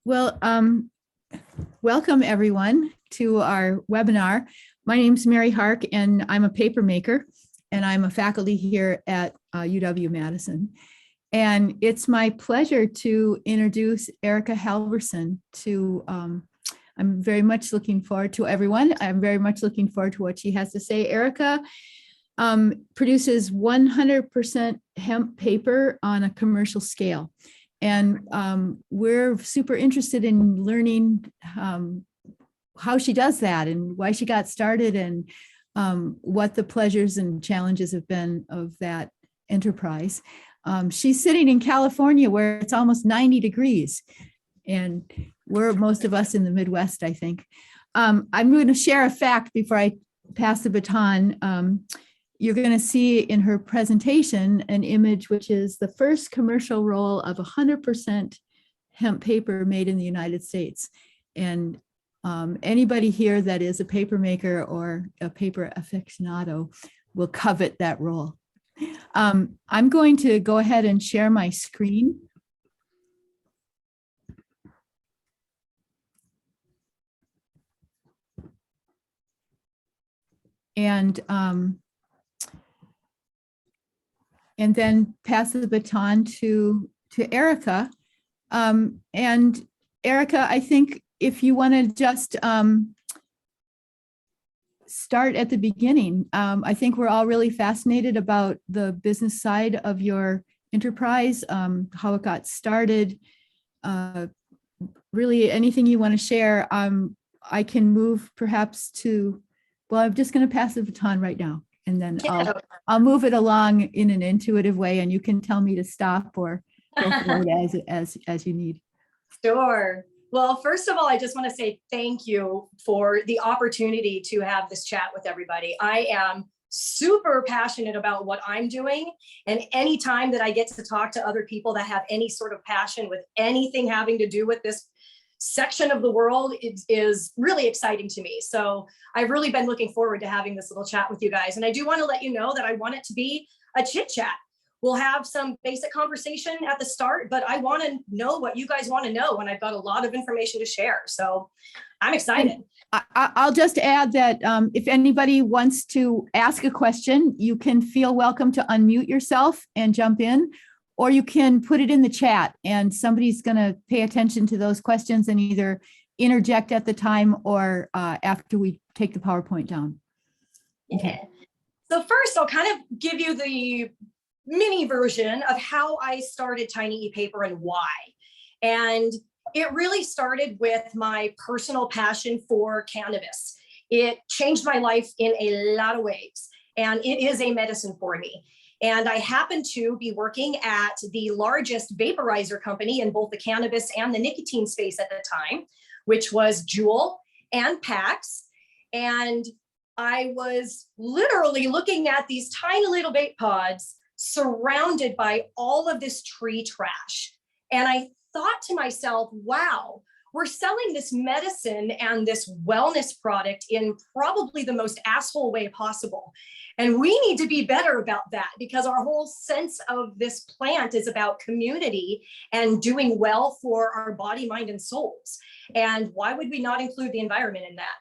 Well, welcome everyone to our webinar. My name is Mary Hark, and I'm a paper maker, and I'm a faculty here at UW-Madison. And it's my pleasure to introduce Erica Halverson to, I'm very much looking forward to everyone. I'm very much looking forward to what she has to say. Erica produces 100% hemp paper on a commercial scale. And we're super interested in learning how she does that and why she got started and what the pleasures and challenges have been of that enterprise. She's sitting in California where it's almost 90 degrees, and we're most of us in the Midwest, I think. I'm going to share a fact before I pass the baton. You're going to see in her presentation an image which is the first commercial roll of 100% hemp paper made in the United States. And anybody here that is a paper maker or a paper aficionado will covet that roll. I'm going to go ahead and share my screen. And then pass the baton to Erica. And Erica, I think if you want to just start at the beginning, I think we're all really fascinated about the business side of your enterprise, how it got started, really anything you want to share. I can move perhaps to, well, I'm just going to pass the baton right now. And then I'll move it along in an intuitive way, and you can tell me to stop or go forward as you need. Sure. Well, first of all, I just want to say thank you for the opportunity to have this chat with everybody. I am super passionate about what I'm doing, and any time that I get to talk to other people that have any sort of passion with anything having to do with this section of the world, it is really exciting to me. So I've really been looking forward to having this little chat with you guys. And I do want to let you know that I want it to be a chit chat. We'll have some basic conversation at the start, but I want to know what you guys want to know, and I've got a lot of information to share. So I'm excited. I'll just add that if anybody wants to ask a question, you can feel welcome to unmute yourself and jump in, or you can put it in the chat and somebody's going to pay attention to those questions and either interject at the time or after we take the PowerPoint down. Okay. So first, I'll kind of give you the mini version of how I started Tiny ePaper and why. And it really started with my personal passion for cannabis. It changed my life in a lot of ways, and it is a medicine for me. And I happened to be working at the largest vaporizer company in both the cannabis and the nicotine space at the time, which was Juul and PAX. And I was literally looking at these tiny little vape pods surrounded by all of this tree trash. And I thought to myself, wow, we're selling this medicine and this wellness product in probably the most asshole way possible. And we need to be better about that, because our whole sense of this plant is about community and doing well for our body, mind, and souls. And why would we not include the environment in that?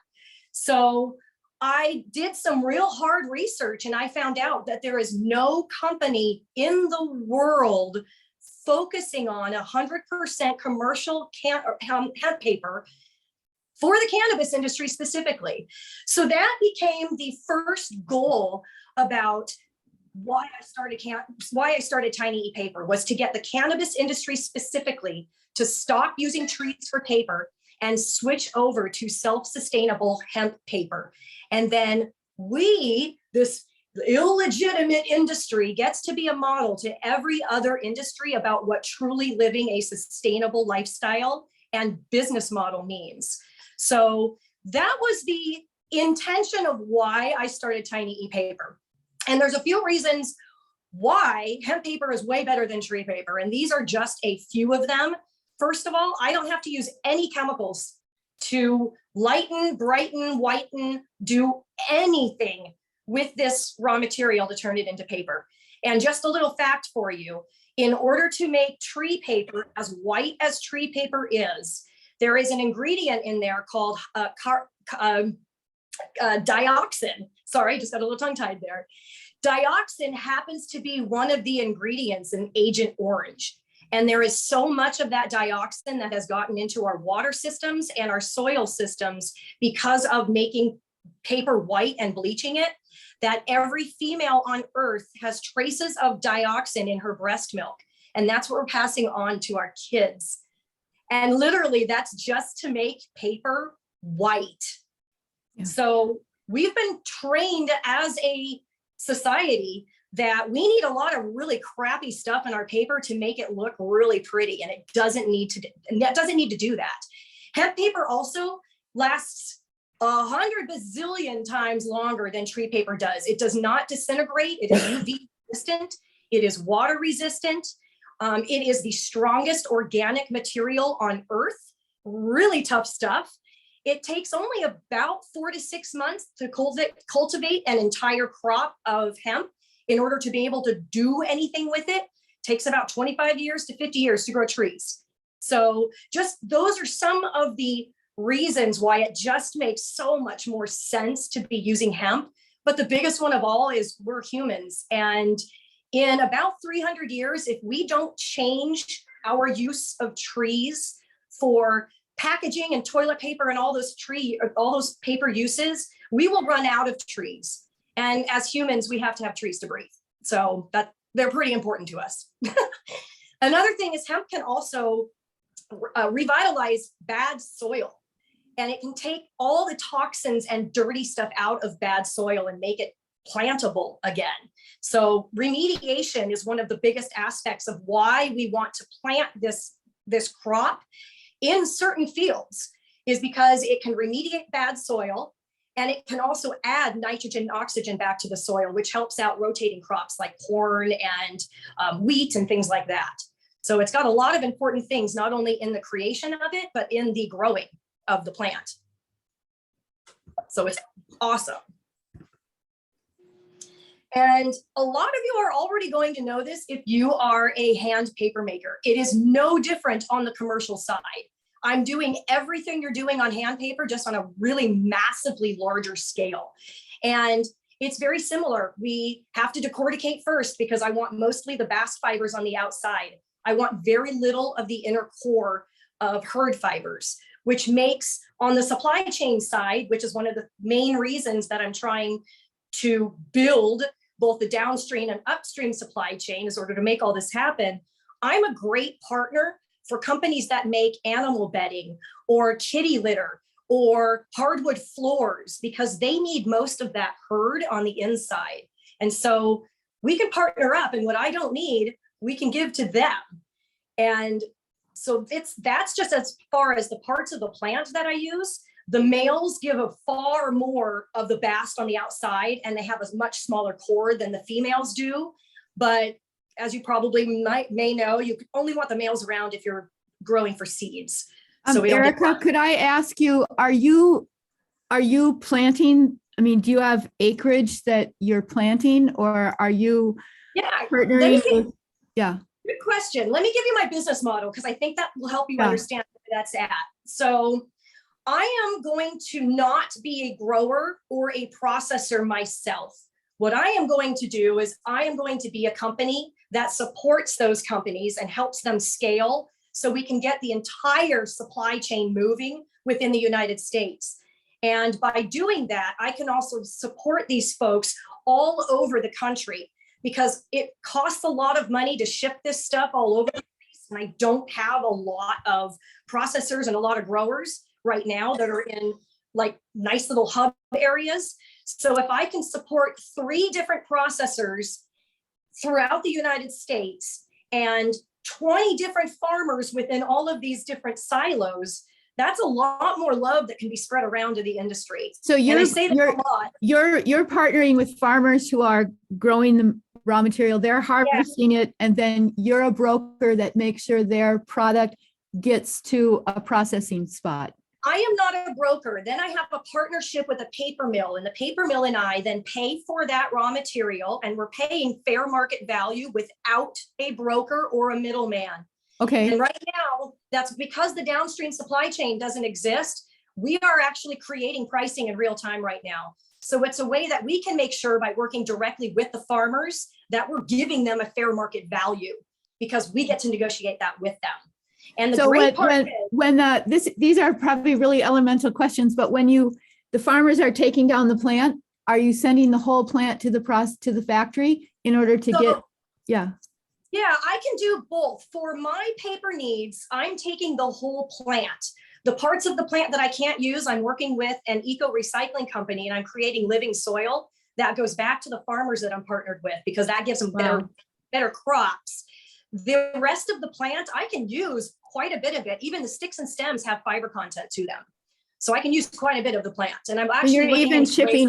So I did some real hard research, and I found out that there is no company in the world focusing on 100% commercial hemp paper for the cannabis industry specifically. So that became the first goal about why I started Tiny ePaper, was to get the cannabis industry specifically to stop using trees for paper and switch over to self-sustainable hemp paper. And then this illegitimate industry, gets to be a model to every other industry about what truly living a sustainable lifestyle and business model means. So that was the intention of why I started Tiny ePaper. And there's a few reasons why hemp paper is way better than tree paper. And these are just a few of them. First of all, I don't have to use any chemicals to lighten, brighten, whiten, do anything with this raw material to turn it into paper. And just a little fact for you, in order to make tree paper as white as tree paper is, there is an ingredient in there called dioxin. Sorry, just got a little tongue-tied there. Dioxin happens to be one of the ingredients in Agent Orange. And there is so much of that dioxin that has gotten into our water systems and our soil systems because of making paper white and bleaching it, that every female on earth has traces of dioxin in her breast milk. And that's what we're passing on to our kids. And literally that's just to make paper white. Yeah. So we've been trained as a society that we need a lot of really crappy stuff in our paper to make it look really pretty, and it doesn't need to do that. Hemp paper also lasts 100 bazillion times longer than tree paper does. It does not disintegrate. It is UV resistant. It is water resistant. It is the strongest organic material on earth. Really tough stuff. It takes only about 4 to 6 months to cultivate an entire crop of hemp. In order to be able to do anything with it, takes about 25 years to 50 years to grow trees. So just those are some of the reasons why it just makes so much more sense to be using hemp. But the biggest one of all is we're humans. And in about 300 years, if we don't change our use of trees for packaging and toilet paper and all those paper uses, we will run out of trees. And as humans, we have to have trees to breathe. So they're pretty important to us. Another thing is hemp can also revitalize bad soil. And it can take all the toxins and dirty stuff out of bad soil and make it plantable again. So remediation is one of the biggest aspects of why we want to plant this crop in certain fields, is because it can remediate bad soil. And it can also add nitrogen and oxygen back to the soil, which helps out rotating crops like corn and wheat and things like that. So it's got a lot of important things, not only in the creation of it, but in the growing of the plant. So it's awesome. And a lot of you are already going to know this if you are a hand paper maker. It is no different on the commercial side. I'm doing everything you're doing on hand paper, just on a really massively larger scale. And it's very similar. We have to decorticate first because I want mostly the bast fibers on the outside. I want very little of the inner core of hurd fibers, which makes on the supply chain side, which is one of the main reasons that I'm trying to build both the downstream and upstream supply chain in order to make all this happen. I'm a great partner for companies that make animal bedding or kitty litter or hardwood floors, because they need most of that hurd on the inside. And so we can partner up, and what I don't need, we can give to them. And so that's just as far as the parts of the plant that I use. The males give a far more of the bast on the outside, and they have a much smaller core than the females do. But as you probably may know, you only want the males around if you're growing for seeds. So Erica, could I ask you, are you planting? I mean, do you have acreage that you're planting, or are you partnering with? Yeah. Good question. Let me give you my business model, because I think that will help you understand where that's at. So I am going to not be a grower or a processor myself. What I am going to do is I am going to be a company that supports those companies and helps them scale so we can get the entire supply chain moving within the United States. And by doing that, I can also support these folks all over the country, because it costs a lot of money to ship this stuff all over the place. And I don't have a lot of processors and a lot of growers right now that are in like nice little hub areas. So if I can support 3 different processors throughout the United States and 20 different farmers within all of these different silos, that's a lot more love that can be spread around to the industry. So you're partnering with farmers who are growing the raw material, they're harvesting it, and then you're a broker that makes sure their product gets to a processing spot. I am not a broker. Then I have a partnership with a paper mill, and the paper mill and I then pay for that raw material, and we're paying fair market value without a broker or a middleman. Okay. And right now, that's because the downstream supply chain doesn't exist. We are actually creating pricing in real time right now. So it's a way that we can make sure by working directly with the farmers that we're giving them a fair market value, because we get to negotiate that with them. And the So great part is, these are probably really elemental questions, but when the farmers are taking down the plant, are you sending the whole plant to the factory in order to get, yeah. Yeah, I can do both. For my paper needs, I'm taking the whole plant. The parts of the plant that I can't use, I'm working with an eco recycling company, and I'm creating living soil that goes back to the farmers that I'm partnered with, because that gives them better crops. The rest of the plant, I can use quite a bit of it. Even the sticks and stems have fiber content to them. So I can use quite a bit of the plant. And I'm actually you're even chipping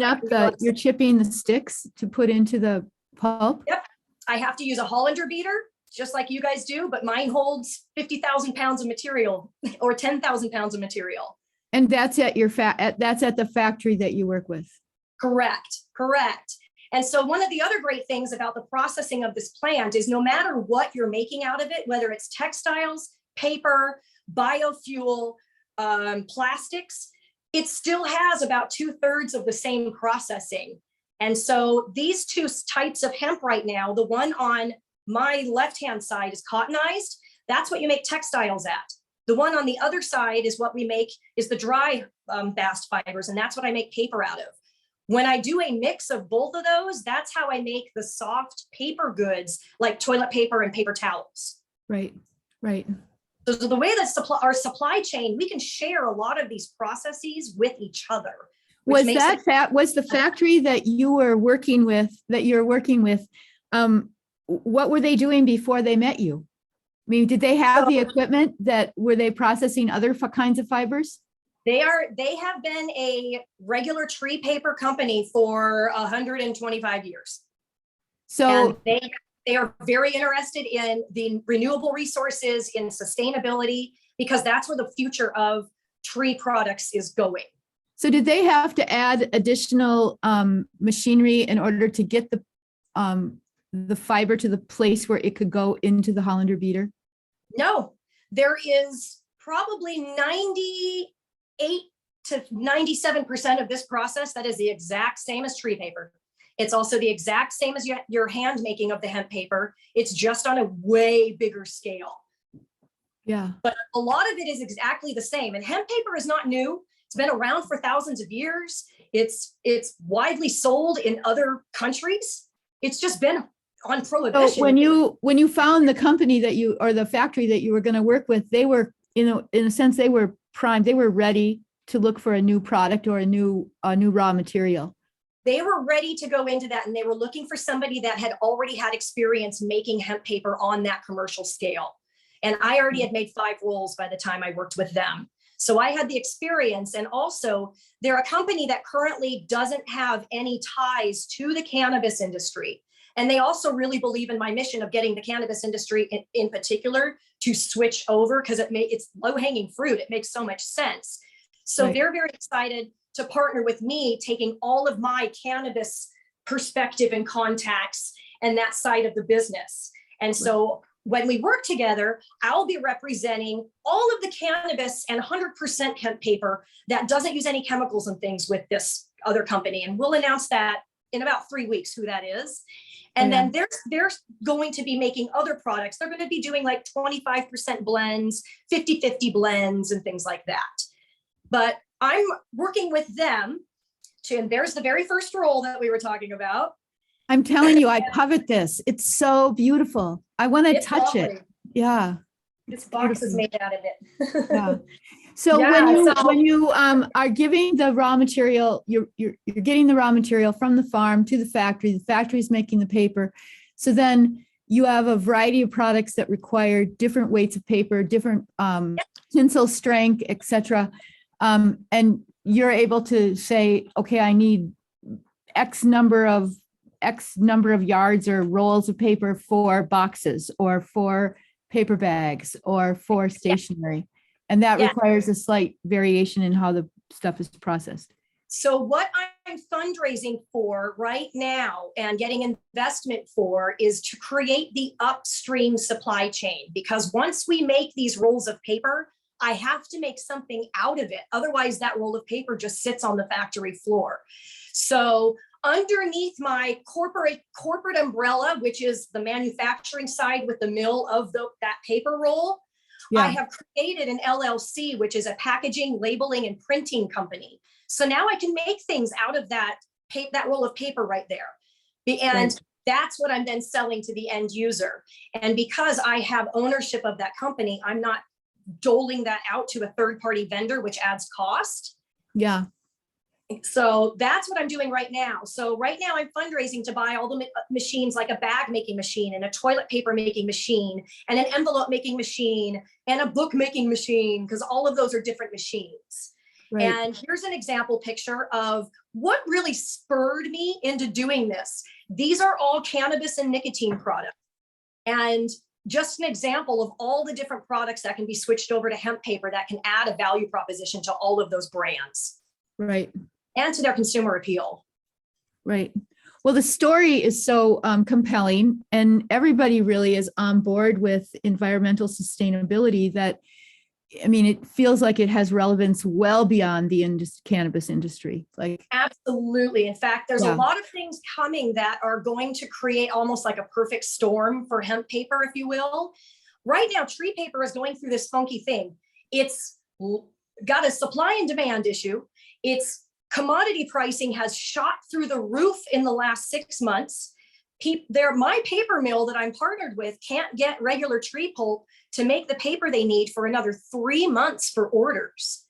you're chipping the sticks to put into the pulp? Yep. I have to use a Hollander beater, just like you guys do, but mine holds 50,000 pounds of material or 10,000 pounds of material. And that's at that's at the factory that you work with? Correct. And so one of the other great things about the processing of this plant is no matter what you're making out of it, whether it's textiles, paper, biofuel, plastics, it still has about 2/3 of the same processing. And so these two types of hemp right now, the one on my left-hand side is cottonized. That's what you make textiles at. The one on the other side is what we make is the dry bast fibers, and that's what I make paper out of. When I do a mix of both of those, that's how I make the soft paper goods like toilet paper and paper towels. Right. So the way that our supply chain, we can share a lot of these processes with each other. Was the factory that you're working with, what were they doing before they met you? I mean, did they have the equipment were they processing other kinds of fibers? They have been a regular tree paper company for 125 years. So and they are very interested in the renewable resources, in sustainability, because that's where the future of tree products is going. So did they have to add additional machinery in order to get the fiber to the place where it could go into the Hollander beater? No, there is probably 98 to 97% of this process that is the exact same as tree paper. It's also the exact same as your hand making of the hemp paper. It's just on a way bigger scale. Yeah. But a lot of it is exactly the same. And hemp paper is not new. It's been around for thousands of years. It's widely sold in other countries. It's just been on prohibition. So when you found the company or the factory that you were going to work with, they were, in a sense, they were primed. They were ready to look for a new product or a new raw material. They were ready to go into that, and they were looking for somebody that had already had experience making hemp paper on that commercial scale. And I already had made 5 rolls by the time I worked with them. So I had the experience, and also they're a company that currently doesn't have any ties to the cannabis industry. And they also really believe in my mission of getting the cannabis industry in particular to switch over, because it's low-hanging fruit. It makes so much sense. So right. They're very excited to partner with me, taking all of my cannabis perspective and contacts and that side of the business. And so when we work together, I'll be representing all of the cannabis and 100% hemp paper that doesn't use any chemicals and things with this other company. And we'll announce that in about 3 weeks, who that is. And then they're going to be making other products. They're going to be doing like 25% blends, 50-50 blends and things like that. But I'm working with them and there's the very first roll that we were talking about. I'm telling you, I covet this. It's so beautiful. I want to touch it. Yeah. This box is made out of it. Yeah. So when you are giving the raw material, you're getting the raw material from the farm to the factory. The factory is making the paper. So then you have a variety of products that require different weights of paper, different tensile strength, etc. And you're able to say, okay, I need X number of yards or rolls of paper for boxes or for paper bags or for stationery. And that requires a slight variation in how the stuff is processed. So what I'm fundraising for right now and getting investment for is to create the upstream supply chain, because once we make these rolls of paper, I have to make something out of it. Otherwise, that roll of paper just sits on the factory floor. So underneath my corporate umbrella, which is the manufacturing side with the mill of that paper roll, I have created an LLC, which is a packaging, labeling, and printing company. So now I can make things out of that roll of paper right there. And that's what I'm then selling to the end user. And because I have ownership of that company, I'm not doling that out to a third-party vendor, which adds cost. Yeah. So that's what I'm doing right now. So right now I'm fundraising to buy all the machines, like a bag making machine and a toilet paper making machine and an envelope making machine and a book making machine, because all of those are different machines. Right. And here's an example picture of what really spurred me into doing this. These are all cannabis and nicotine products. And just an example of all the different products that can be switched over to hemp paper that can add a value proposition to all of those brands. Right. And to their consumer appeal. Right. Well, the story is so compelling, and everybody really is on board with environmental sustainability that, I mean, it feels like it has relevance well beyond the cannabis industry. Like, absolutely. In fact, there's a lot of things coming that are going to create almost like a perfect storm for hemp paper, if you will. Right now, tree paper is going through this funky thing. It's got a supply and demand issue. Its commodity pricing has shot through the roof in the last 6 months. My paper mill that I'm partnered with can't get regular tree pulp to make the paper they need for another 3 months for orders.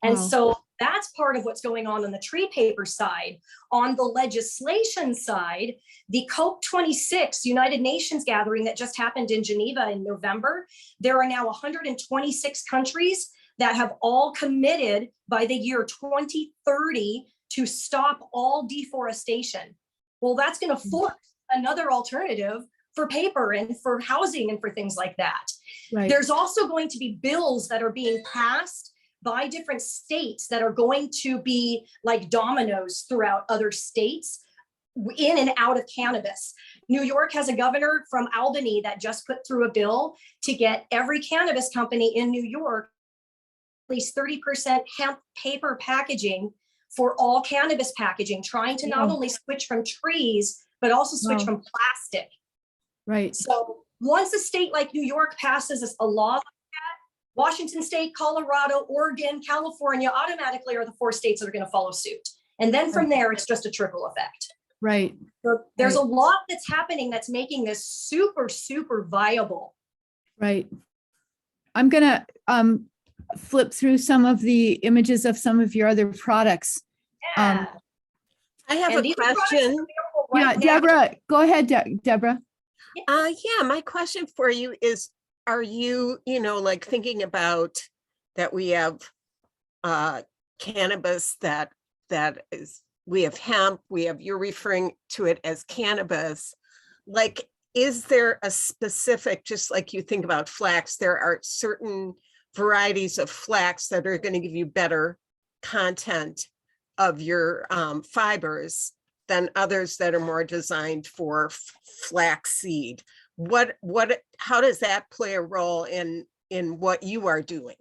And so that's part of what's going on the tree paper side. On the legislation side, the COP26 United Nations gathering that just happened in Geneva in November, there are now 126 countries that have all committed by the year 2030 to stop all deforestation. Well, that's going to force another alternative for paper and for housing and for things like that. Right. There's also going to be bills that are being passed by different states that are going to be like dominoes throughout other states in and out of cannabis. New York has a governor from Albany that just put through a bill to get every cannabis company in New York at least 30% hemp paper packaging for all cannabis packaging, trying to not only switch from trees, but also switch from plastic. Right. So once a state like New York passes a law like that, Washington State, Colorado, Oregon, California automatically are the 4 states that are going to follow suit. And then from there, it's just a trickle effect. Right. So there's a lot that's happening that's making this super, super viable. Right. I'm going to flip through some of the images of some of your other products. Yeah. I have a question. Yeah, Deborah, go ahead, Deborah. Yeah, my question for you is, are you, like thinking about that we have cannabis that is, we have hemp, you're referring to it as cannabis. Like, is there a specific, just like you think about flax, there are certain varieties of flax that are going to give you better content of your fibers than others that are more designed for flax seed. How does that play a role in what you are doing?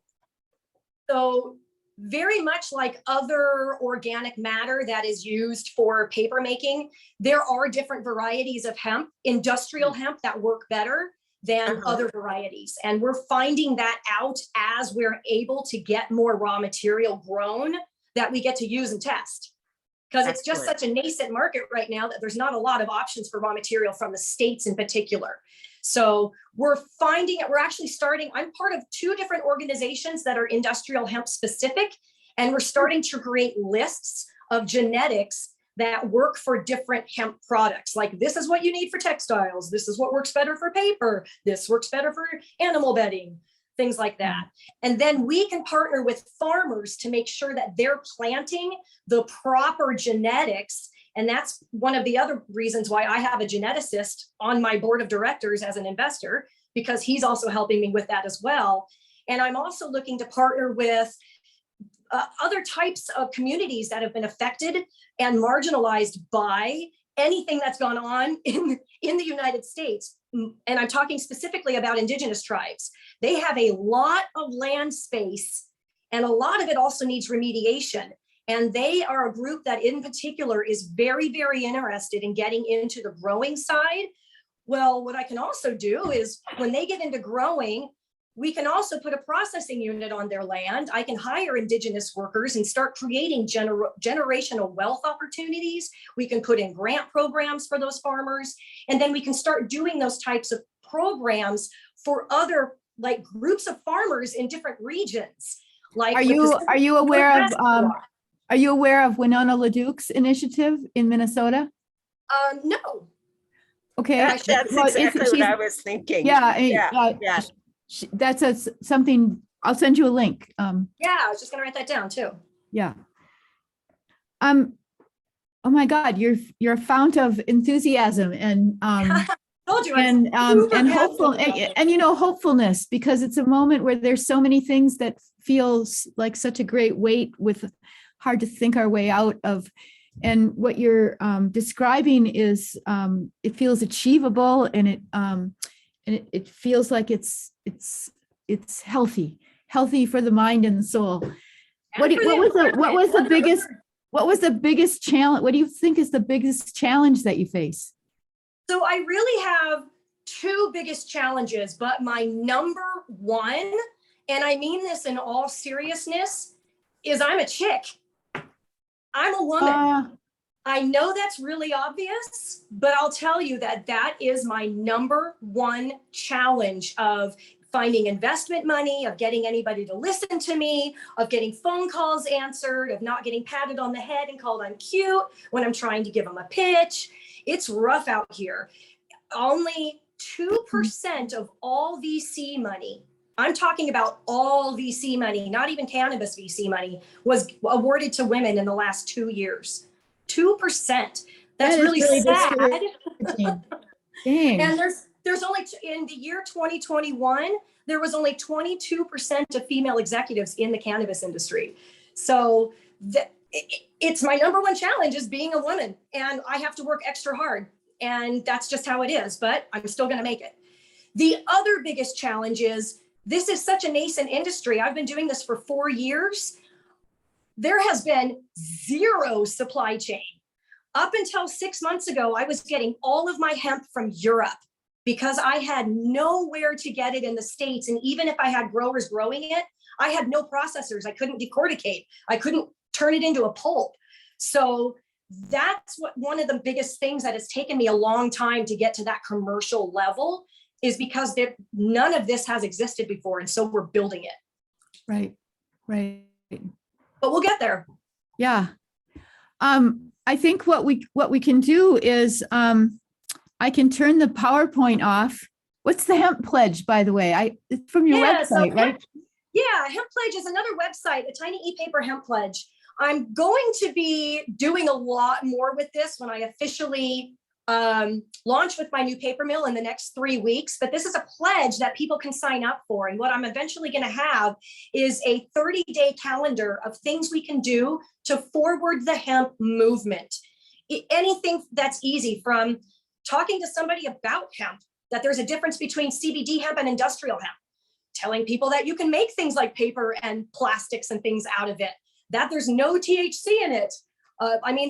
So very much like other organic matter that is used for paper making, there are different varieties of hemp, industrial hemp, that work better than other varieties. And we're finding that out as we're able to get more raw material grown that we get to use and test. Because it's just such a nascent market right now that there's not a lot of options for raw material from the States in particular. So we're finding it, we're actually starting, I'm part of 2 different organizations that are industrial hemp specific, and we're starting to create lists of genetics that work for different hemp products. Like, this is what you need for textiles. This is what works better for paper. This works better for animal bedding, things like that. And then we can partner with farmers to make sure that they're planting the proper genetics. And that's one of the other reasons why I have a geneticist on my board of directors as an investor, because he's also helping me with that as well. And I'm also looking to partner with other types of communities that have been affected and marginalized by anything that's gone on in the United States. And I'm talking specifically about indigenous tribes. They have a lot of land space, and a lot of it also needs remediation. And they are a group that in particular is very, very interested in getting into the growing side. Well, what I can also do is when they get into growing, we can also put a processing unit on their land. I can hire indigenous workers and start creating generational wealth opportunities. We can put in grant programs for those farmers. And then we can start doing those types of programs for other like groups of farmers in different regions. Like Are you aware of Winona LaDuke's initiative in Minnesota? No. Okay. That's exactly what I was thinking. Yeah. That's something, I'll send you a link. Yeah, I was just gonna write that down too. Yeah. Oh my God, you're a fount of enthusiasm and Told you, and hopeful and you know, hopefulness, because it's a moment where there's so many things that feels like such a great weight with hard to think our way out of. And what you're describing is it feels achievable, and it feels like it's healthy for the mind and the soul. What was the biggest challenge? What do you think is the biggest challenge that you face? So I really have two biggest challenges, but my number one, and I mean this in all seriousness, is I'm a chick. I'm a woman. I know that's really obvious, but I'll tell you that is my number one challenge of finding investment money, of getting anybody to listen to me, of getting phone calls answered, of not getting patted on the head and called I'm cute when I'm trying to give them a pitch. It's rough out here. Only 2% of all VC money, I'm talking about all VC money, not even cannabis VC money, was awarded to women in the last 2 years. 2%. That's really sad. Dang. And there's only, in the year 2021, there was only 22% of female executives in the cannabis industry. So it's my number one challenge is being a woman, and I have to work extra hard, and that's just how it is, but I'm still going to make it. The other biggest challenge is this is such a nascent industry. I've been doing this for 4 years. There has been zero supply chain. Up until 6 months ago, I was getting all of my hemp from Europe because I had nowhere to get it in the States. And even if I had growers growing it, I had no processors. I couldn't decorticate. I couldn't turn it into a pulp. So that's one of the biggest things that has taken me a long time to get to that commercial level, is because none of this has existed before. And so we're building it. Right. But we'll get there. Yeah. I think what we can do is I can turn the PowerPoint off. What's the Hemp Pledge, by the way? It's from your website, right? Hemp Pledge is another website, a tiny e-paper Hemp Pledge. I'm going to be doing a lot more with this when I officially launch with my new paper mill in the next 3 weeks, but this is a pledge that people can sign up for. And what I'm eventually going to have is a 30-day calendar of things we can do to forward the hemp movement. Anything that's easy, from talking to somebody about hemp, that there's a difference between CBD hemp and industrial hemp, telling people that you can make things like paper and plastics and things out of it, that there's no THC in it.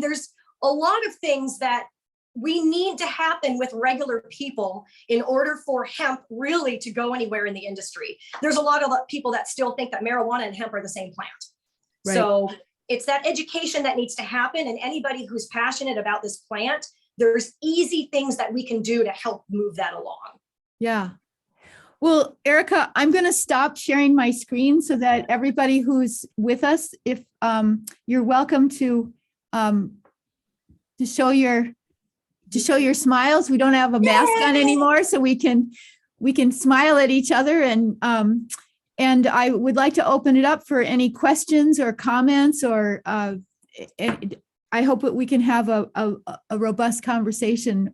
There's a lot of things that we need to happen with regular people in order for hemp really to go anywhere in the industry. There's a lot of people that still think that marijuana and hemp are the same plant. Right. So it's that education that needs to happen. And anybody who's passionate about this plant, there's easy things that we can do to help move that along. Yeah. Well, Erica, I'm going to stop sharing my screen so that everybody who's with us, if you're welcome to show your smiles. We don't have a mask on anymore, so we can smile at each other. And I would like to open it up for any questions or comments, or I hope that we can have a robust conversation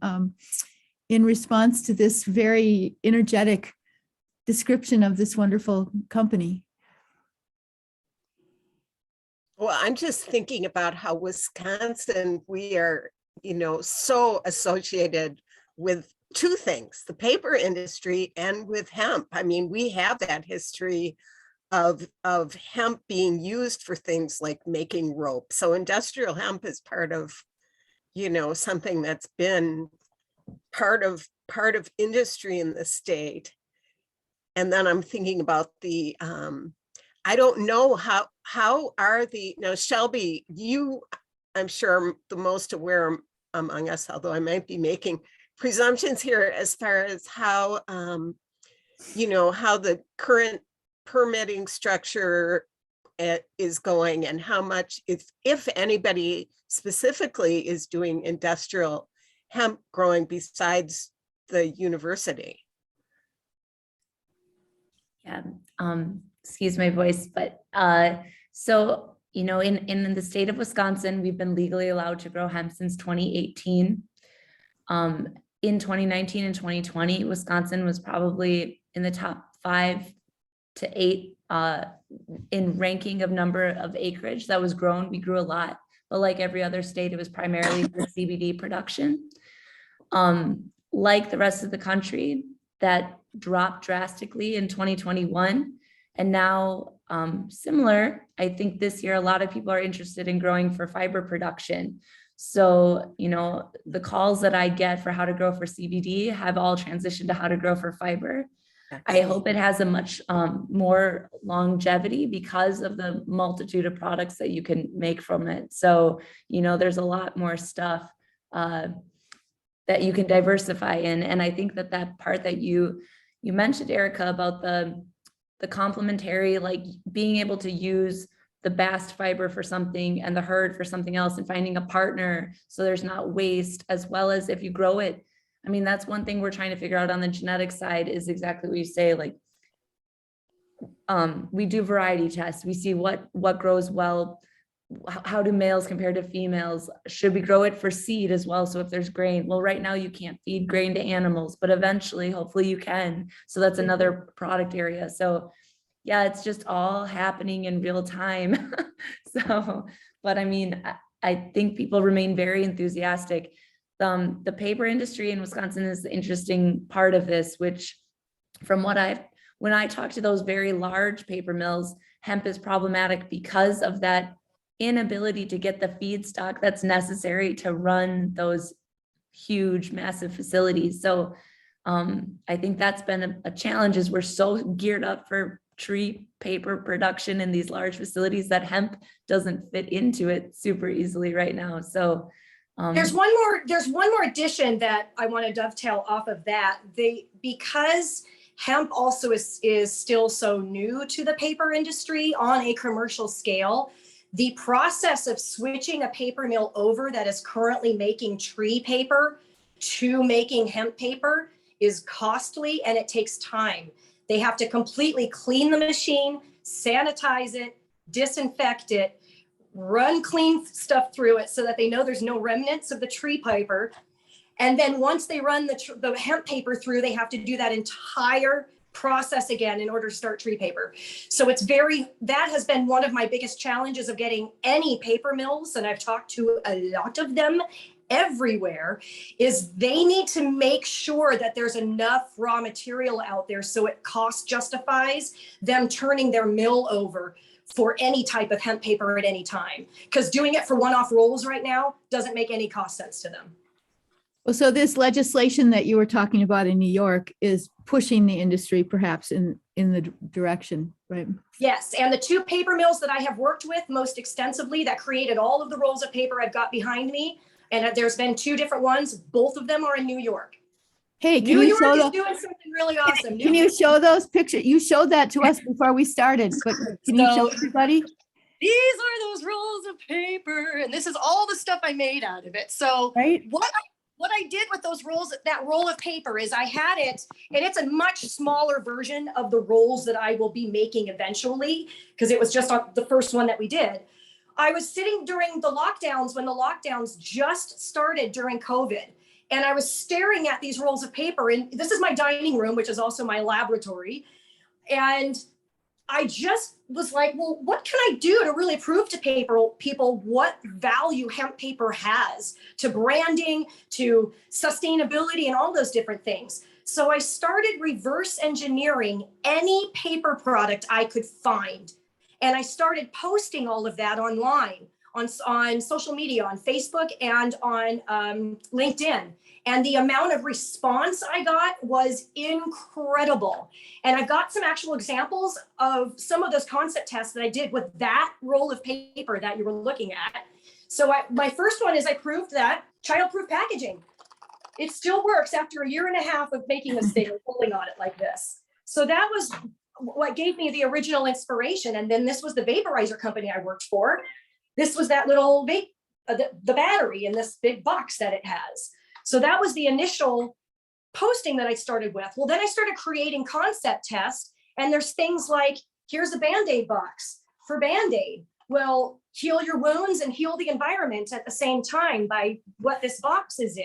in response to this very energetic description of this wonderful company. Well, I'm just thinking about how Wisconsin, we are, so associated with two things, the paper industry and with hemp. I mean, we have that history of hemp being used for things like making rope. So industrial hemp is part of, something that's been part of industry in the state. And then I'm thinking about the I don't know how are now, Shelby, I'm sure the most aware among us, although I might be making presumptions here as far as how how the current permitting structure is going, and how much, if anybody specifically is doing industrial hemp growing besides the university. Yeah, excuse my voice, but so in the state of Wisconsin, we've been legally allowed to grow hemp since 2018. In 2019 and 2020, Wisconsin was probably in the top 5 to 8 in ranking of number of acreage that was grown. We grew a lot, but like every other state, it was primarily for CBD production. Like the rest of the country, that dropped drastically in 2021. And now, similar, I think this year, a lot of people are interested in growing for fiber production. So, the calls that I get for how to grow for CBD have all transitioned to how to grow for fiber. I hope it has a much more longevity because of the multitude of products that you can make from it. So, there's a lot more stuff that you can diversify in. And I think that part that you mentioned, Erica, about the complementary, like being able to use the bast fiber for something and the hurd for something else, and finding a partner so there's not waste, as well as if you grow it. I mean, that's one thing we're trying to figure out on the genetic side, is exactly what you say. Like, we do variety tests. We see what grows well. How do males compare to females? Should we grow it for seed as well? So if there's grain, well, right now you can't feed grain to animals, but eventually, hopefully you can. So that's another product area. So yeah, it's just all happening in real time. So, but I mean, I think people remain very enthusiastic. The paper industry in Wisconsin is the interesting part of this, which from when I talk to those very large paper mills, hemp is problematic because of that inability to get the feedstock that's necessary to run those huge, massive facilities. So I think that's been a challenge, is we're so geared up for tree paper production in these large facilities that hemp doesn't fit into it super easily right now. So there's one more addition that I want to dovetail off of that. Because hemp also is still so new to the paper industry on a commercial scale, the process of switching a paper mill over that is currently making tree paper to making hemp paper is costly, and it takes time. They have to completely clean the machine, sanitize it, disinfect it, run clean stuff through it so that they know there's no remnants of the tree paper. And then once they run the hemp paper through, they have to do that entire process again in order to start tree paper. So that has been one of my biggest challenges of getting any paper mills, and I've talked to a lot of them everywhere, is they need to make sure that there's enough raw material out there so it cost justifies them turning their mill over for any type of hemp paper at any time. Because doing it for one-off rolls right now doesn't make any cost sense to them. Well, so this legislation that you were talking about in New York is pushing the industry perhaps in the direction, right? Yes, and the 2 paper mills that I have worked with most extensively that created all of the rolls of paper I've got behind me, and there's been 2 different ones, both of them are in New York. Hey, New York is doing something really awesome. Can you show those pictures? You showed that to us before we started, but can you show everybody? These are those rolls of paper, and this is all the stuff I made out of it. So right. What I did with those rolls, that roll of paper, is I had it, and it's a much smaller version of the rolls that I will be making eventually, because it was just the first one that we did. I was sitting during the lockdowns, when the lockdowns just started during COVID, and I was staring at these rolls of paper, and this is my dining room, which is also my laboratory. And I just was like, well, what can I do to really prove to people what value hemp paper has to branding, to sustainability, and all those different things. So I started reverse engineering any paper product I could find. And I started posting all of that online, on social media, on Facebook and on LinkedIn. And the amount of response I got was incredible. And I've got some actual examples of some of those concept tests that I did with that roll of paper that you were looking at. So my first one is I proved that child-proof packaging. It still works after 1.5 years of making this thing and pulling on it like this. So that was what gave me the original inspiration. And then this was the vaporizer company I worked for. This was that little vape, the battery in this big box that it has. So that was the initial posting that I started with. Well, then I started creating concept tests, and there's things like, here's a Band-Aid box for Band-Aid. Well, heal your wounds and heal the environment at the same time by what this box is in.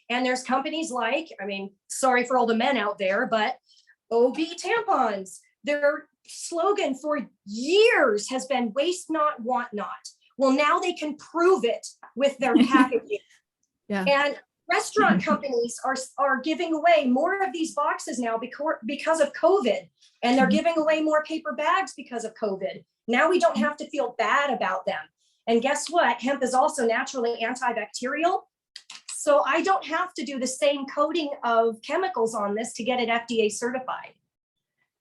And there's companies like, I mean, sorry for all the men out there, but OB tampons, their slogan for years has been waste not, want not. Well, now they can prove it with their packaging. Yeah. And restaurant companies are giving away more of these boxes now because of COVID, and they're giving away more paper bags because of COVID. Now we don't have to feel bad about them. And guess what? Hemp is also naturally antibacterial. So I don't have to do the same coating of chemicals on this to get it FDA certified.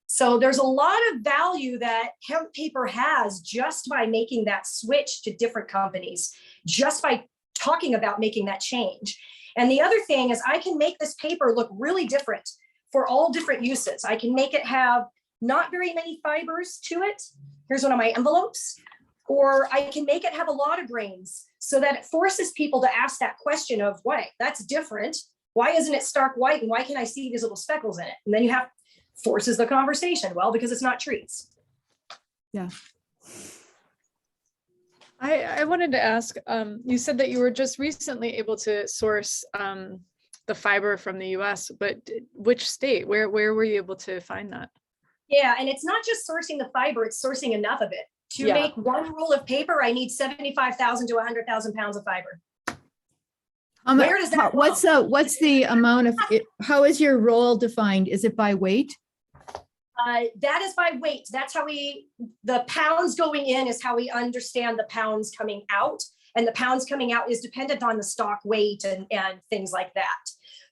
So there's a lot of value that hemp paper has just by making that switch to different companies, just by talking about making that change. And the other thing is I can make this paper look really different for all different uses. I can make it have not very many fibers to it. Here's one of my envelopes. Or I can make it have a lot of grains so that it forces people to ask that question of, why, that's different. Why isn't it stark white? And why can I see these little speckles in it? And then you have forces the conversation. Well, because it's not treats. Yeah. I wanted to ask, you said that you were just recently able to source the fiber from the US, but which state, where were you able to find that? Yeah, and it's not just sourcing the fiber, it's sourcing enough of it. To make one roll of paper, I need 75,000 to 100,000 pounds of fiber. Where does that what's the amount of it? How is your roll defined? Is it by weight? That is by weight. That's how the pounds going in is how we understand the pounds coming out. And the pounds coming out is dependent on the stock weight and things like that.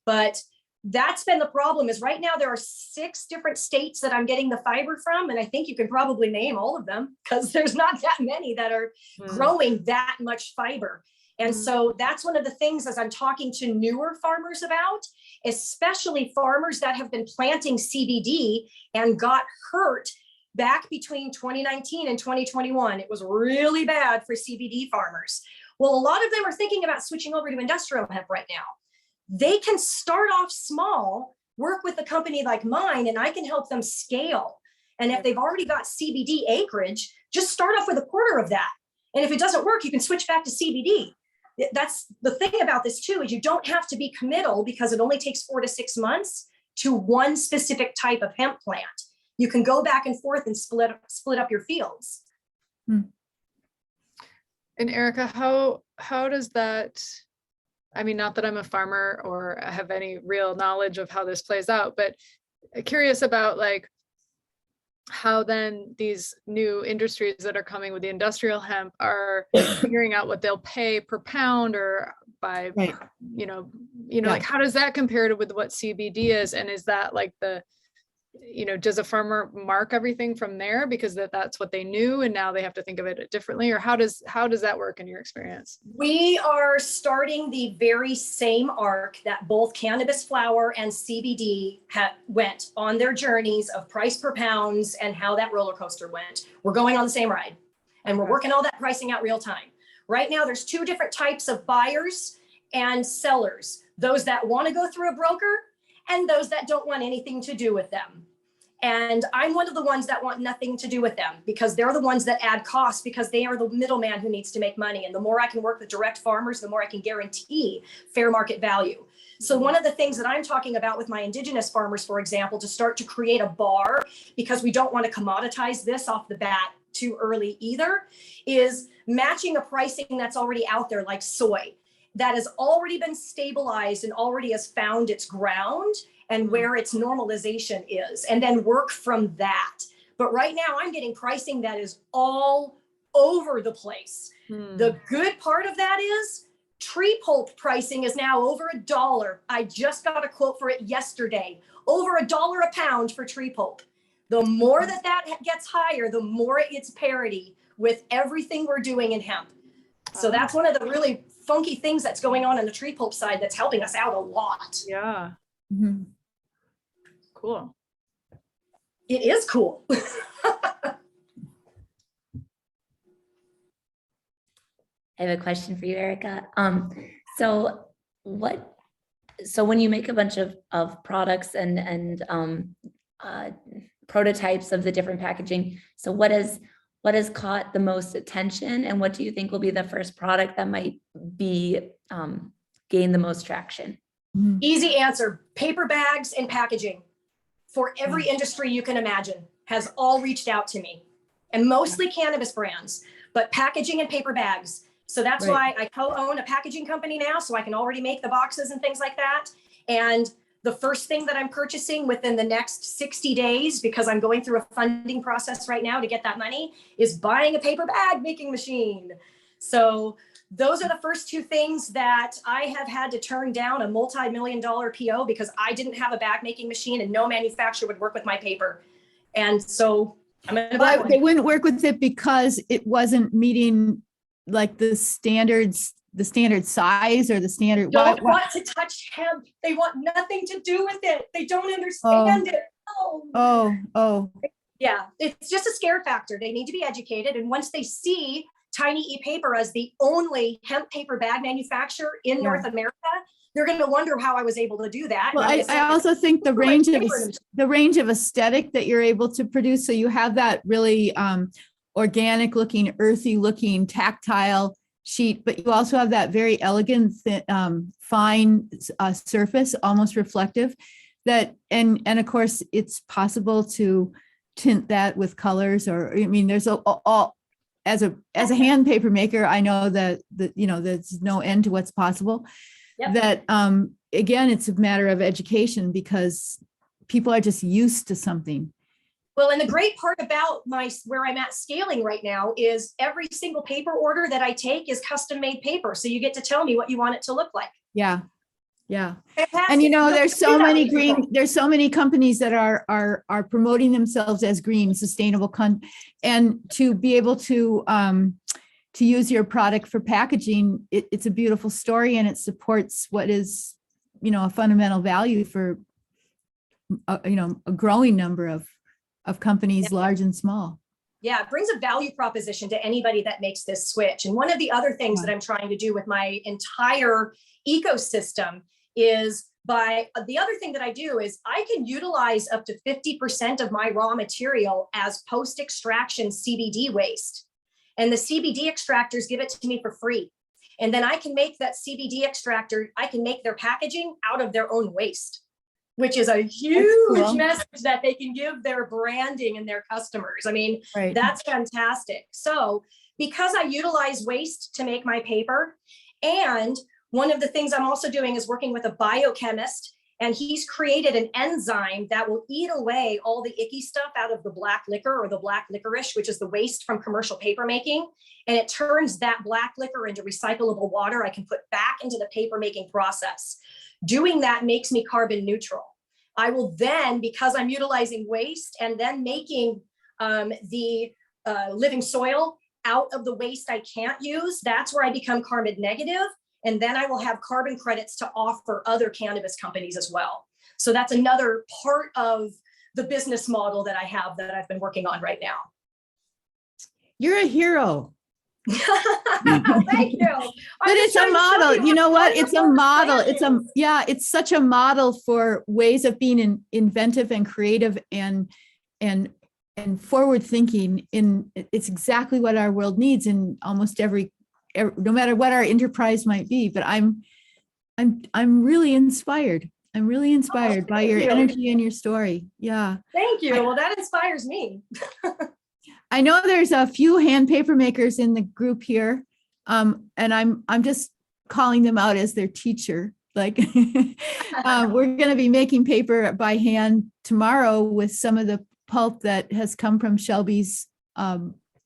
But that's been the problem, is right now there are 6 different states that I'm getting the fiber from. And I think you can probably name all of them because there's not that many that are growing that much fiber. And so that's one of the things as I'm talking to newer farmers about, especially farmers that have been planting CBD and got hurt back between 2019 and 2021. It was really bad for CBD farmers. Well, a lot of them are thinking about switching over to industrial hemp right now. They can start off small, work with a company like mine, and I can help them scale. And if they've already got CBD acreage, just start off with 1/4 of that. And if it doesn't work, you can switch back to CBD. That's the thing about this too, is you don't have to be committal because it only takes 4 to 6 months to one specific type of hemp plant. You can go back and forth and split up your fields. And Erica, how does that, I mean, not that I'm a farmer or have any real knowledge of how this plays out, but curious about like how then these new industries that are coming with the industrial hemp are figuring out what they'll pay per pound or by, Right. Like how does that compare to with what CBD is? And is that like does a farmer mark everything from there because that's what they knew and now they have to think of it differently? Or how does that work in your experience? We are starting the very same arc that both cannabis flower and CBD went on their journeys of price per pounds and how that roller coaster went. We're going on the same ride and we're working all that pricing out real time. Right now, there's 2 different types of buyers and sellers. Those that want to go through a broker and those that don't want anything to do with them. And I'm one of the ones that want nothing to do with them because they're the ones that add costs because they are the middleman who needs to make money. And the more I can work with direct farmers, the more I can guarantee fair market value. So one of the things that I'm talking about with my indigenous farmers, for example, to start to create a bar, because we don't want to commoditize this off the bat too early either, is matching a pricing that's already out there, like soy, that has already been stabilized and already has found its ground and where its normalization is, and then work from that. But right now I'm getting pricing that is all over the place. The good part of that is tree pulp pricing is now over $1. I just got a quote for it yesterday, over $1 a pound for tree pulp. The more that gets higher, the more it gets parity with everything we're doing in hemp. So that's one of the really funky things that's going on the tree pulp side that's helping us out a lot. Yeah. Cool. It is cool. I have a question for you, Erica. So when you make a bunch of products and prototypes of the different packaging, so what has caught the most attention, and what do you think will be the first product that might be gain the most traction? Easy answer: paper bags and packaging for every industry you can imagine has all reached out to me, and mostly cannabis brands, but packaging and paper bags. So that's why I co-own a packaging company now, so I can already make the boxes and things like that. And the first thing that I'm purchasing within the next 60 days, because I'm going through a funding process right now to get that money, is buying a paper bag making machine. So those are the first two things that I have had to turn down a multi-million-dollar PO because I didn't have a bag making machine and no manufacturer would work with my paper. And so I'm going to buy one. They wouldn't work with it because it wasn't meeting like the standard size or the standard. Don't want to touch hemp. They want nothing to do with it. They don't understand it. Oh. Yeah, it's just a scare factor. They need to be educated. And once they see Tiny ePaper as the only hemp paper bag manufacturer in North America, they're going to wonder how I was able to do that. Well, I also think the range of aesthetic that you're able to produce. So you have that really organic looking, earthy looking, tactile sheet, but you also have that very elegant, fine surface, almost reflective. That and of course it's possible to tint that with colors, or I mean, there's all as a hand paper maker, I know that there's no end to what's possible. Yep. That again, it's a matter of education because people are just used to something. Well, and the great part about where I'm at scaling right now is every single paper order that I take is custom made paper. So you get to tell me what you want it to look like. Yeah. Yeah. Fantastic. And there's so many companies that are promoting themselves as green, sustainable, and to be able to use your product for packaging, it's a beautiful story, and it supports what is, a fundamental value for, a growing number of companies, large and small. Yeah, it brings a value proposition to anybody that makes this switch. And one of the other things that I'm trying to do with my entire ecosystem is the other thing that I do is I can utilize up to 50% of my raw material as post-extraction CBD waste. And the CBD extractors give it to me for free. And then I can make that CBD extractor, I can make their packaging out of their own waste, which is a huge message that they can give their branding and their customers. I mean, that's fantastic. So because I utilize waste to make my paper, and one of the things I'm also doing is working with a biochemist, and he's created an enzyme that will eat away all the icky stuff out of the black liquor or the black licorice, which is the waste from commercial paper making. And it turns that black liquor into recyclable water I can put back into the paper making process. Doing that makes me carbon neutral. I will then, because I'm utilizing waste and then making the living soil out of the waste I can't use, that's where I become carbon negative. And then I will have carbon credits to offer other cannabis companies as well. So that's another part of the business model that I have that I've been working on right now. You're a hero. Thank you. But it's a model. You know what? It's a model. It's such a model for ways of being inventive and creative and forward thinking. It's exactly what our world needs in almost every, no matter what our enterprise might be. But I'm really inspired. I'm really inspired by your you. energy and your story. Yeah. Thank you. Well, that inspires me. I know there's a few hand paper makers in the group here. And I'm just calling them out as their teacher. Like we're going to be making paper by hand tomorrow with some of the pulp that has come from Shelby's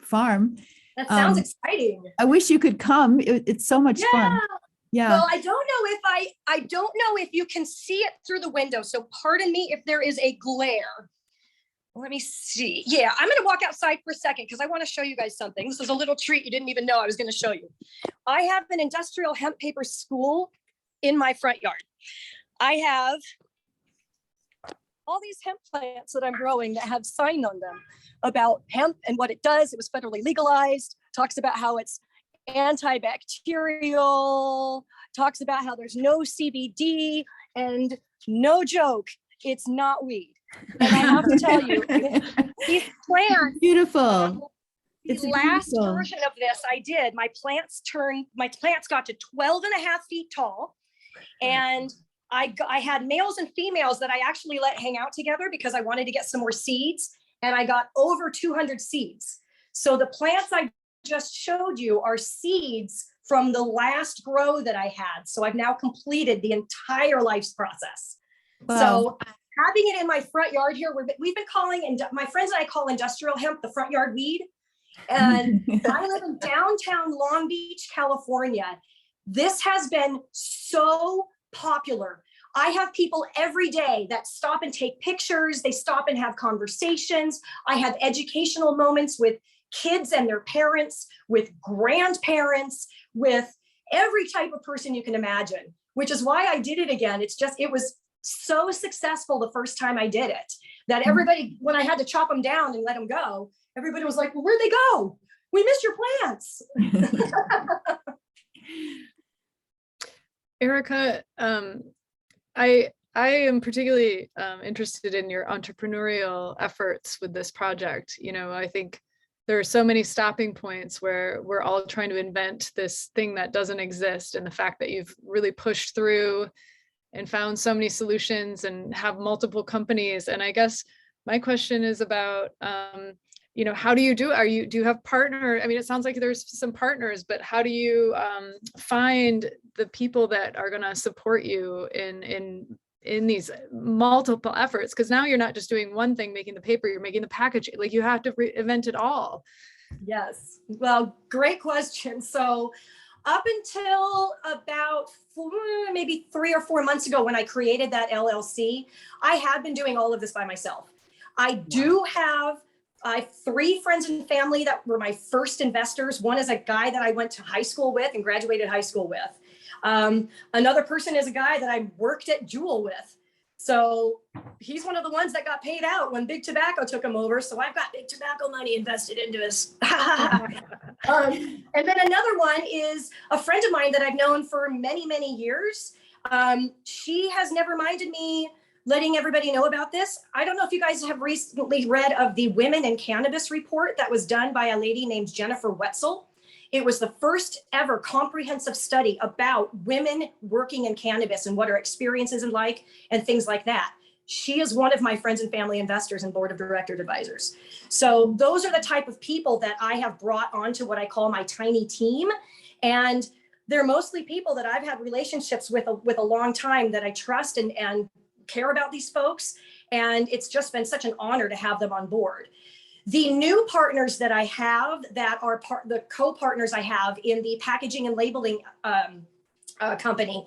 farm. That sounds exciting. I wish you could come. It's so much fun. Yeah. Well, I don't know if I don't know if you can see it through the window. So pardon me if there is a glare. Let me see. Yeah, I'm going to walk outside for a second because I want to show you guys something. This is a little treat you didn't even know I was going to show you. I have an industrial hemp paper school in my front yard. I have all these hemp plants that I'm growing that have sign on them about hemp and what it does. It was federally legalized, talks about how it's antibacterial, talks about how there's no CBD, and no joke, it's not weed. And I have to tell you, these plants, Beautiful. the last version of this I did, my plants got to 12 and a half feet tall. And I had males and females that I actually let hang out together because I wanted to get some more seeds. And I got over 200 seeds. So the plants I just showed you are seeds from the last grow that I had. So I've now completed the entire life's process. Wow. So having it in my front yard here, we've been calling, and my friends and I call industrial hemp the front yard weed. And I live in downtown Long Beach, California. This has been so popular. I have people every day that stop and take pictures. They stop and have conversations. I have educational moments with kids and their parents, with grandparents, with every type of person you can imagine, which is why I did it again. It was so successful the first time I did it that everybody, when I had to chop them down and let them go, everybody was like, well, where'd they go? We missed your plants. Erica, I am particularly interested in your entrepreneurial efforts with this project. You know, I think there are so many stopping points where we're all trying to invent this thing that doesn't exist. And the fact that you've really pushed through and found so many solutions and have multiple companies. And I guess my question is about, you know, how do you do you have partner? I mean, it sounds like there's some partners, but how do you find the people that are going to support you in these multiple efforts? Because now you're not just doing one thing, making the paper, you're making the packaging, like you have to reinvent it all. Yes. Well, great question. So up until about maybe 3 or 4 months ago, when I created that LLC, I had been doing all of this by myself. I have 3 friends and family that were my first investors. One is a guy that I went to high school with and graduated high school with. Another person is a guy that I worked at Jewel with. So he's one of the ones that got paid out when Big Tobacco took him over. So I've got Big Tobacco money invested into us. And then another one is a friend of mine that I've known for many, many years. She has never minded me letting everybody know about this. I don't know if you guys have recently read of the Women in Cannabis report that was done by a lady named Jennifer Wetzel. It was the first ever comprehensive study about women working in cannabis and what her experiences are like and things like that. She is one of my friends and family investors and board of director advisors. So those are the type of people that I have brought onto what I call my tiny team. And they're mostly people that I've had relationships with a long time that I trust and care about these folks. And it's just been such an honor to have them on board. The new partners that I have that are the co-partners I have in the packaging and labeling company,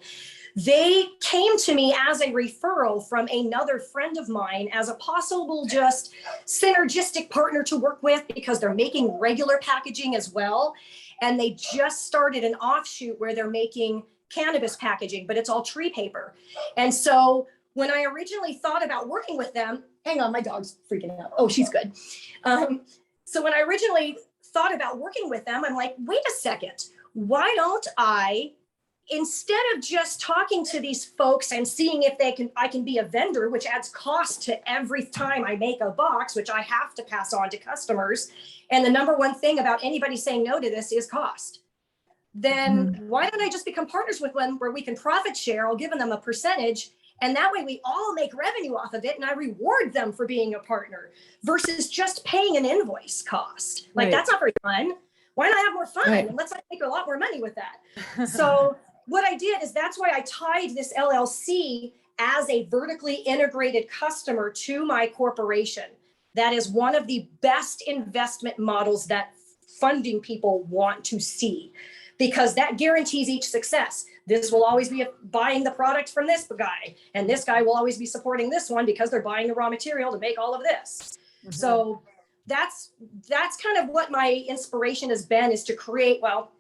they came to me as a referral from another friend of mine as a possible just synergistic partner to work with because they're making regular packaging as well. And they just started an offshoot where they're making cannabis packaging, but it's all tree paper. And so when I originally thought about working with them, hang on, my dog's freaking out. Oh, she's good. So when I originally thought about working with them, I'm like, wait a second, why don't I, instead of just talking to these folks and seeing if I can be a vendor, which adds cost to every time I make a box, which I have to pass on to customers. And the number one thing about anybody saying no to this is cost. then why don't I just become partners with one where we can profit share? I'll give them a percentage, and that way we all make revenue off of it, and I reward them for being a partner versus just paying an invoice cost. Like, Right. that's not very fun. Why not have more fun? Right. And let's make a lot more money with that. So what I did is that's why I tied this LLC as a vertically integrated customer to my corporation. That is one of the best investment models that funding people want to see, because that guarantees each success. This will always be buying the product from this guy, and this guy will always be supporting this one because they're buying the raw material to make all of this. So that's kind of what my inspiration has been, is to create, well,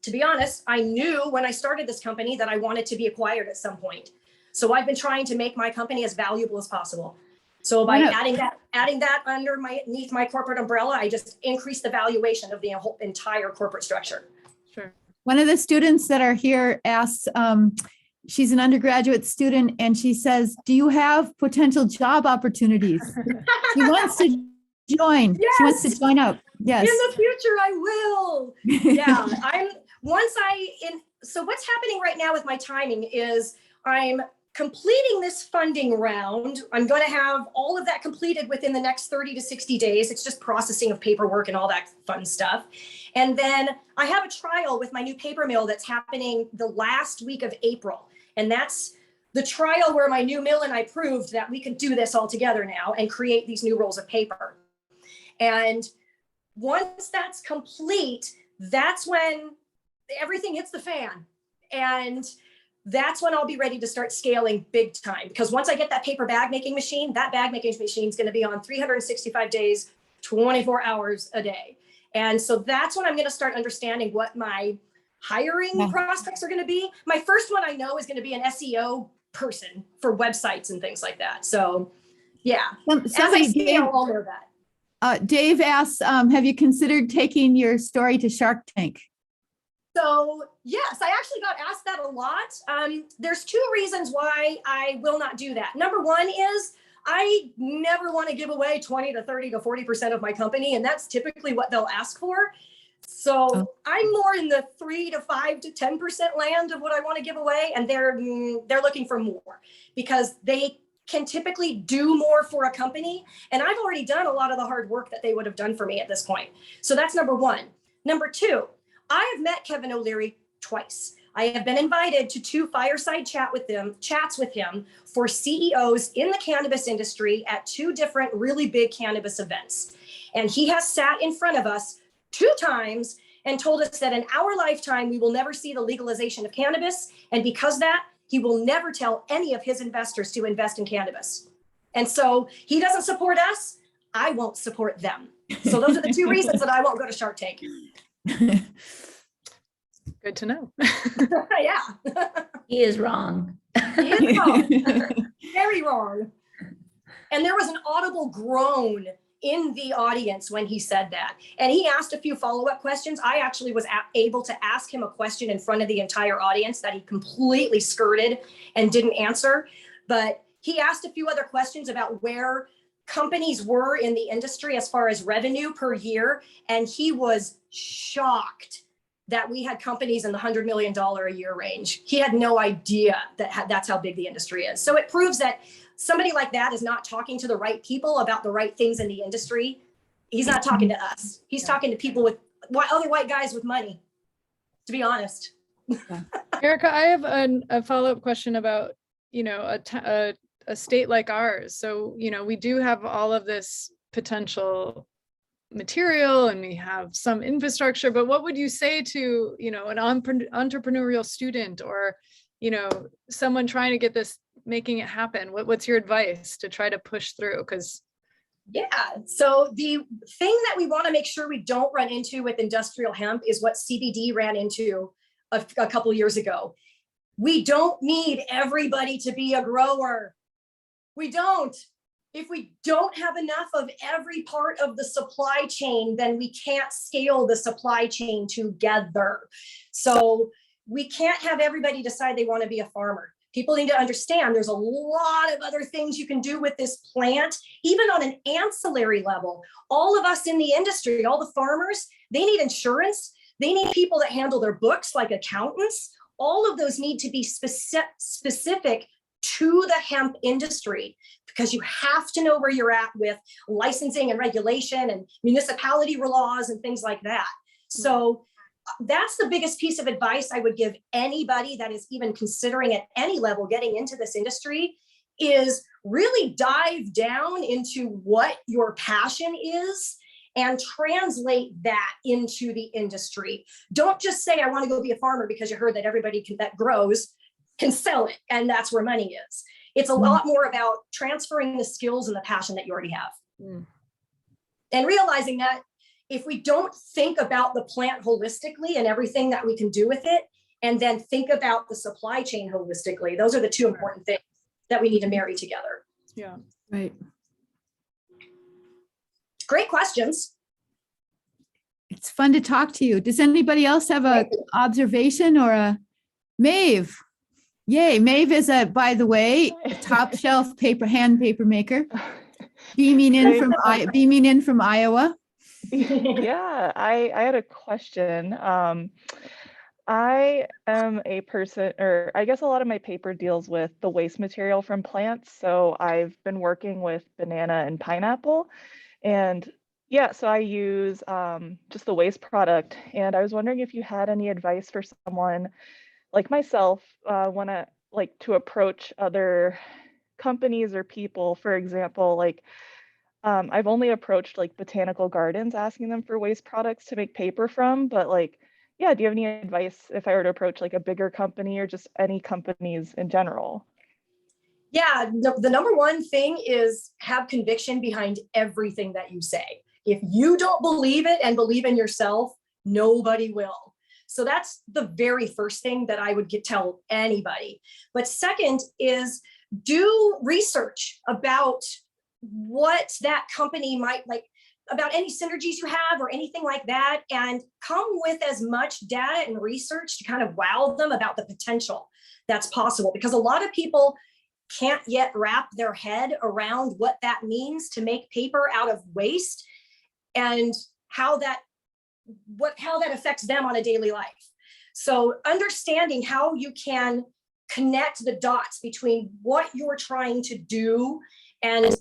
to be honest, I knew when I started this company that I wanted to be acquired at some point. So I've been trying to make my company as valuable as possible. So by adding that underneath my corporate umbrella, I just increased the valuation of the whole entire corporate structure. Sure. One of the students that are here asks, she's an undergraduate student, and she says, do you have potential job opportunities? She wants to join. Yes. She wants to join up. Yes. In the future, I will. Yeah, so what's happening right now with my timing is I'm completing this funding round. I'm going to have all of that completed within the next 30 to 60 days. It's just processing of paperwork and all that fun stuff. And then I have a trial with my new paper mill that's happening the last week of April. And that's the trial where my new mill and I proved that we can do this all together now and create these new rolls of paper. And once that's complete, that's when everything hits the fan. And that's when I'll be ready to start scaling big time. Because once I get that paper bag making machine, that bag making machine is going to be on 365 days, 24 hours a day. And so that's when I'm going to start understanding what my hiring prospects are going to be. My first one I know is going to be an SEO person for websites and things like that. So yeah, Somebody, as I scale, I'll know that. Dave asks, have you considered taking your story to Shark Tank? So yes, I actually got asked that a lot. There's two reasons why I will not do that. Number one is I never want to give away 20 to 30 to 40% of my company, and that's typically what they'll ask for. So I'm more in the 3 to 5 to 10% land of what I want to give away, and they're looking for more because they can typically do more for a company, and I've already done a lot of the hard work that they would have done for me at this point. So that's number one. Number two, I have met Kevin O'Leary twice. I have been invited to 2 fireside chats with him for CEOs in the cannabis industry at 2 different really big cannabis events. And he has sat in front of us 2 times and told us that in our lifetime, we will never see the legalization of cannabis. And because of that, he will never tell any of his investors to invest in cannabis. And so he doesn't support us. I won't support them. So those are the 2 reasons that I won't go to Shark Tank. Good to know. Yeah. He is wrong. He is wrong. Very wrong. And there was an audible groan in the audience when he said that. And he asked a few follow-up questions. I actually was able to ask him a question in front of the entire audience that he completely skirted and didn't answer. But he asked a few other questions about where companies were in the industry as far as revenue per year. And he was shocked that we had companies in the $100 million a year range. He had no idea that that's how big the industry is. So it proves that somebody like that is not talking to the right people about the right things in the industry. He's not talking to us. He's talking to people with other white guys with money, to be honest. Erica, I have a follow-up question about, a state like ours. So, we do have all of this potential material and we have some infrastructure, but what would you say to, an entrepreneurial student or, someone trying to get this, making it happen? What's your advice to try to push through? Yeah, so the thing that we want to make sure we don't run into with industrial hemp is what CBD ran into a couple years ago. We don't need everybody to be a grower. We don't. If we don't have enough of every part of the supply chain, then we can't scale the supply chain together. So we can't have everybody decide they want to be a farmer. People need to understand there's a lot of other things you can do with this plant, even on an ancillary level. All of us in the industry, all the farmers, they need insurance. They need people that handle their books like accountants. All of those need to be specific to the hemp industry, because you have to know where you're at with licensing and regulation and municipality laws and things like that. So that's the biggest piece of advice I would give anybody that is even considering at any level getting into this industry, is really dive down into what your passion is and translate that into the industry. Don't just say, I want to go be a farmer because you heard that everybody that grows can sell it and that's where money is. It's a lot more about transferring the skills and the passion that you already have. And realizing that if we don't think about the plant holistically and everything that we can do with it, and then think about the supply chain holistically, those are the two important things that we need to marry together. Yeah. Right. Great questions. It's fun to talk to you. Does anybody else have a observation or a Maeve? Yay, Maeve is by the way, a top shelf hand paper maker. Beaming in from Iowa. Yeah, I had a question. I am a person, or I guess a lot of my paper deals with the waste material from plants. So I've been working with banana and pineapple. And yeah, so I use just the waste product. And I was wondering if you had any advice for someone like myself, to approach other companies or people. For example, like I've only approached like botanical gardens asking them for waste products to make paper from, but like, yeah, do you have any advice if I were to approach like a bigger company or just any companies in general? Yeah, the number one thing is have conviction behind everything that you say. If you don't believe it and believe in yourself, nobody will. So that's the very first thing that I would tell anybody. But second is do research about what that company might like, about any synergies you have or anything like that, and come with as much data and research to kind of wow them about the potential that's possible. Because a lot of people can't yet wrap their head around what that means to make paper out of waste and how that affects them on a daily life. So understanding how you can connect the dots between what you're trying to do and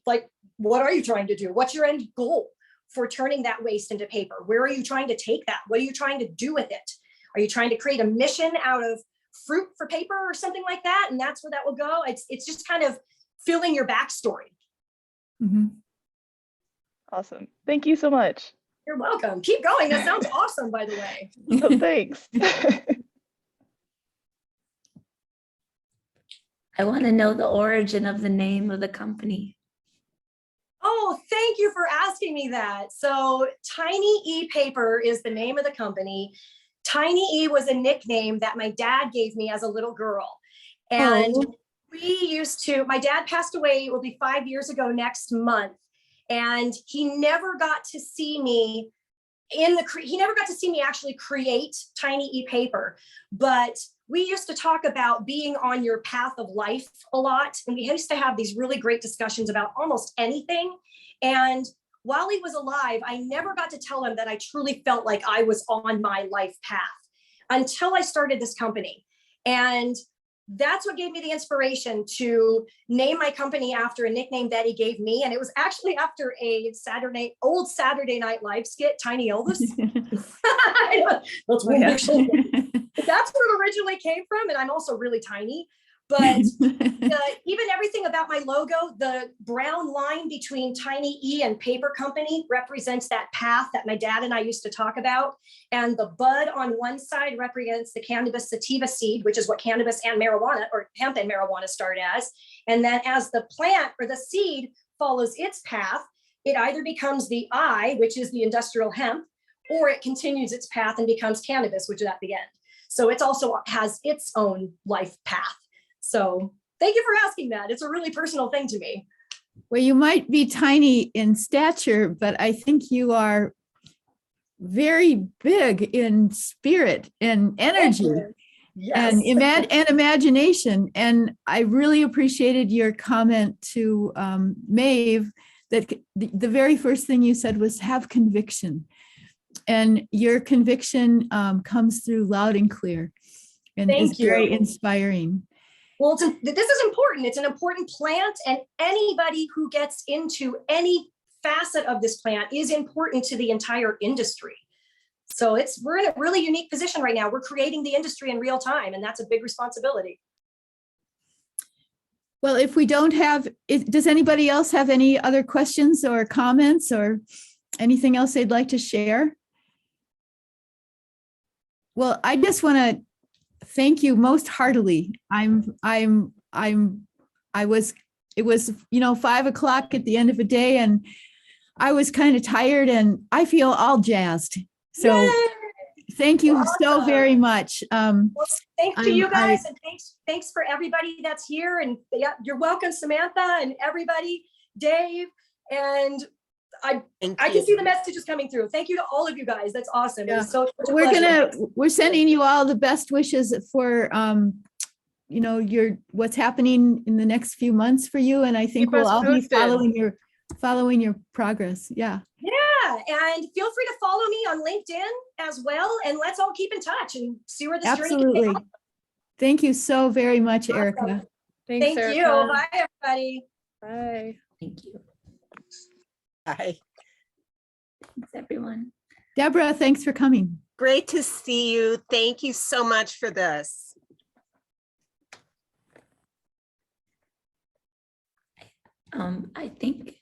like, what are you trying to do? What's your end goal for turning that waste into paper? Where are you trying to take that? What are you trying to do with it? Are you trying to create a mission out of fruit for paper or something like that? And that's where that will go. It's just kind of filling your backstory. Mm-hmm. Awesome. Thank you so much. You're welcome. Keep going. That sounds awesome, by the way. Oh, thanks. I want to know the origin of the name of the company. Oh, thank you for asking me that. So Tiny E Paper is the name of the company. Tiny E was a nickname that my dad gave me as a little girl. And my dad passed away, it will be 5 years ago next month. And he never got to see me actually create Tiny E Paper. But we used to talk about being on your path of life a lot. And we used to have these really great discussions about almost anything. And while he was alive, I never got to tell him that I truly felt like I was on my life path until I started this company. And that's what gave me the inspiration to name my company after a nickname that he gave me. And it was actually after a old Saturday Night Live skit, Tiny Elvis. That's where it originally came from. And I'm also really tiny. But even everything about my logo, the brown line between Tiny E and Paper Company represents that path that my dad and I used to talk about. And the bud on one side represents the cannabis sativa seed, which is what cannabis and marijuana, or hemp and marijuana, start as. And then as the plant or the seed follows its path, it either becomes the I, which is the industrial hemp, or it continues its path and becomes cannabis, which is at the end. So it also has its own life path. So thank you for asking that. It's a really personal thing to me. Well, you might be tiny in stature, but I think you are very big in spirit and energy. Yes. And imagination. And I really appreciated your comment to Maeve that the very first thing you said was have conviction. and your conviction comes through loud and clear, and Thank is very you. inspiring. Well, this is important. It's an important plant, and anybody who gets into any facet of this plant is important to the entire industry. So we're in a really unique position right now. We're creating the industry in real time, and that's a big responsibility. Well, if we don't have, does anybody else have any other questions or comments or anything else they'd like to share? Well, I just want to thank you most heartily. It was, 5 o'clock at the end of the day, and I was kind of tired, and I feel all jazzed. So Yay! thank you so Awesome. very much. Well, thanks to you I- guys, and thanks for everybody that's here. And yeah, you're welcome, Samantha, and everybody, Dave, and I can see the messages coming through. Thank you to all of you guys. That's awesome. It was such a pleasure. We're sending you all the best wishes for what's happening in the next few months for you, and I think Keep we'll us all be posted. following your progress. Yeah. Yeah, and feel free to follow me on LinkedIn as well, and let's all keep in touch and see where this journey can take Absolutely. us. Thank you so very much, Awesome. Erica. Thanks, Thank you. Erica. Bye, everybody. Bye. Thank you. Hi. Thanks, everyone. Deborah, thanks for coming. Great to see you. Thank you so much for this. I think